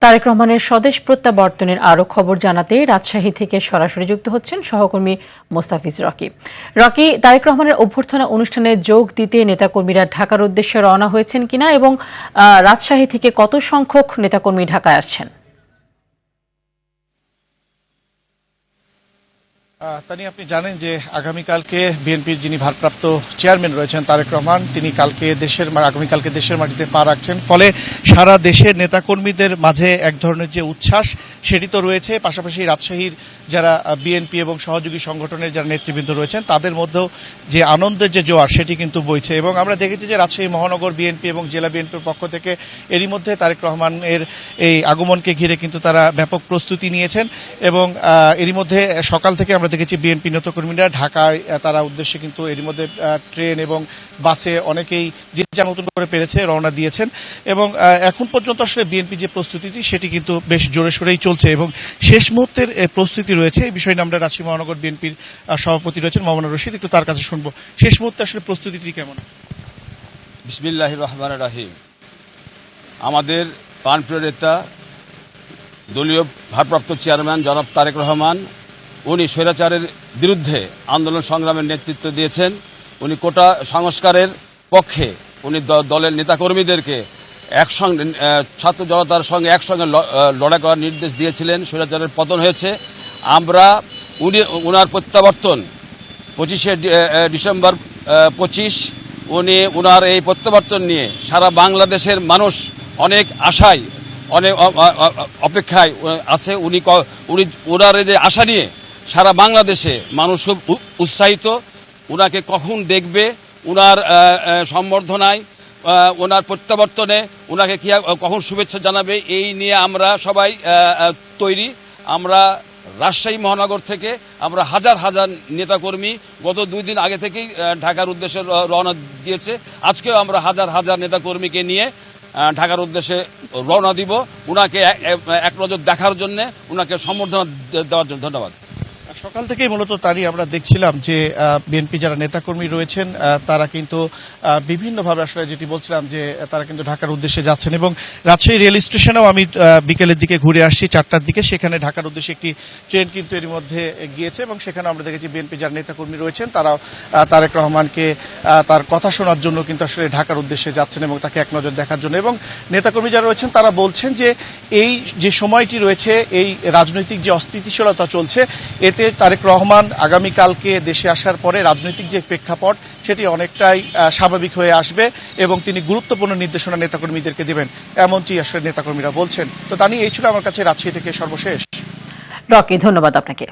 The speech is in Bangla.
তারেক রহমানের স্বদেশ প্রত্যাবর্তনের আরও খবর জানাতে রাজশাহী থেকে সরাসরি যুক্ত হচ্ছেন সহকর্মী মোস্তাফিজ রকি। তারেক রহমানের অভ্যর্থনা অনুষ্ঠানে যোগ দিতে নেতাকর্মীরা ঢাকার উদ্দেশ্যে রওনা হয়েছেন কিনা এবং রাজশাহী থেকে কত সংখ্যক নেতাকর্মী ঢাকায় আসছেন? তানি, আপনি জানেন যে আগামীকালকে বিএনপির যিনি ভারপ্রাপ্ত চেয়ারম্যান রয়েছেন তারেক রহমান, তিনি আগামীকালকে দেশের মাটিতে পা রাখছেন। ফলে সারা দেশের নেতাকর্মীদের মাঝে এক ধরনের যে উচ্ছ্বাস সেটি তো রয়েছে, পাশাপাশি রাজশাহীর যারা বিএনপি এবং সহযোগী সংগঠনের যারা নেতৃবৃন্দ রয়েছেন তাদের মধ্যেও যে আনন্দের যে জোয়ার সেটি কিন্তু বইছে। এবং আমরা দেখেছি যে রাজশাহী মহানগর বিএনপি এবং জেলা বিএনপির পক্ষ থেকে এরই মধ্যে তারেক রহমানের এই আগমনকে ঘিরে কিন্তু তারা ব্যাপক প্রস্তুতি নিয়েছেন। এবং এরই মধ্যে সকাল থেকে আমরা দেখেছি বিএনপি নেতাকর্মীরা ঢাকায় তারা উদ্দেশ্যে কিন্তু এরই মধ্যে ট্রেন এবং বাসে অনেকেই যে যা নতুন করে পেরেছে রওনা দিয়েছেন। এবং এখন পর্যন্ত আসলে বিএনপি যে প্রস্তুতিটি সেটি কিন্তু বেশ জোরে সোরেই চলছে এবং শেষ মুহূর্তের প্রস্তুতি রয়েছে। এই বিষয়ে আমরা রাজশাহী মহানগর বিএনপির সভাপতি রয়েছেন মামুনুর রশিদ, একটু তার কাছে শুনবো শেষ মুহূর্তে আসলে প্রস্তুতিটি কেমন। বিসমিল্লাহির রহমানির রহিম। আমাদের প্রাণপ্রিয় নেতা দলীয় ভারপ্রাপ্ত চেয়ারম্যান জনাব তারেক রহমান, উনি স্বৈরাচারের বিরুদ্ধে আন্দোলন সংগ্রামের নেতৃত্ব দিয়েছেন। উনি কোটা সংস্কারের পক্ষে উনি দলের নেতাকর্মীদেরকে একসঙ্গে ছাত্র জনতার সঙ্গে একসঙ্গে লড়াই করার নির্দেশ দিয়েছিলেন। স্বৈরাচারের পতন হয়েছে। আমরা উনার প্রত্যাবর্তন 25শে ডিসেম্বর 25 উনার এই প্রত্যাবর্তন নিয়ে সারা বাংলাদেশের মানুষ অনেক আশায় অনেক অপেক্ষায় আছে। উনার যে আশা নিয়ে সারা বাংলাদেশে মানুষ খুব উৎসাহিত। উনাকে কখন দেখবে, উনার সম্বর্ধনায়, ওনার প্রত্যাবর্তনে উনাকে কখন শুভেচ্ছা জানাবে, এই নিয়ে আমরা সবাই তৈরি। আমরা রাজশাহী মহানগর থেকে আমরা হাজার হাজার নেতাকর্মী গত 2 দিন আগে থেকেই ঢাকার উদ্দেশ্যে রওনা দিয়েছে। আজকেও আমরা হাজার হাজার নেতাকর্মীকে নিয়ে ঢাকার উদ্দেশ্যে রওনা দিব, উনাকে এক নজর দেখার জন্য, উনাকে সম্বর্ধনা দেওয়ার জন্য। ধন্যবাদ। সকাল থেকেই মূলত তারই আমরা দেখছিলাম যে বিএনপি যারা নেতাকর্মী রয়েছেন তারা কিন্তু বিভিন্নভাবে আসলে যেটি বলছিলাম যে তারা কিন্তু ঢাকার উদ্দেশ্যে যাচ্ছেন। এবং রাজশাহী রেল স্টেশনেও আমি বিকেলের দিকে ঘুরে আসছি 4টার দিকে, সেখানে ঢাকার উদ্দেশ্যে একটি ট্রেন কিন্তু এর মধ্যে গিয়েছে এবং সেখানে আমরা দেখেছি বিএনপি যারা নেতাকর্মী রয়েছেন তারাও তারেক রহমানকে তার কথা শোনার জন্য কিন্তু আসলে ঢাকার উদ্দেশ্যে যাচ্ছেন এবং তাকে এক নজর দেখার জন্য। এবং নেতাকর্মী যারা রয়েছেন তারা বলছেন যে এই যে সময়টি রয়েছে, এই রাজনৈতিক যে অস্থিতিশীলতা চলছে, এতে তারেক রহমান আগামীকালকে দেশে আসার পরে রাজনৈতিক যে প্রেক্ষাপট সেটি অনেকটাই স্বাভাবিক হয়ে আসবে এবং তিনি গুরুত্বপূর্ণ নির্দেশনা নেতাকর্মীদেরকে দেবেন, এমনটি আসলে নেতাকর্মীরা বলছেন। তো তানি, এই ছিল আমার কাছে রাজশাহী থেকে সর্বশেষ। রকি, ধন্যবাদ আপনাকে।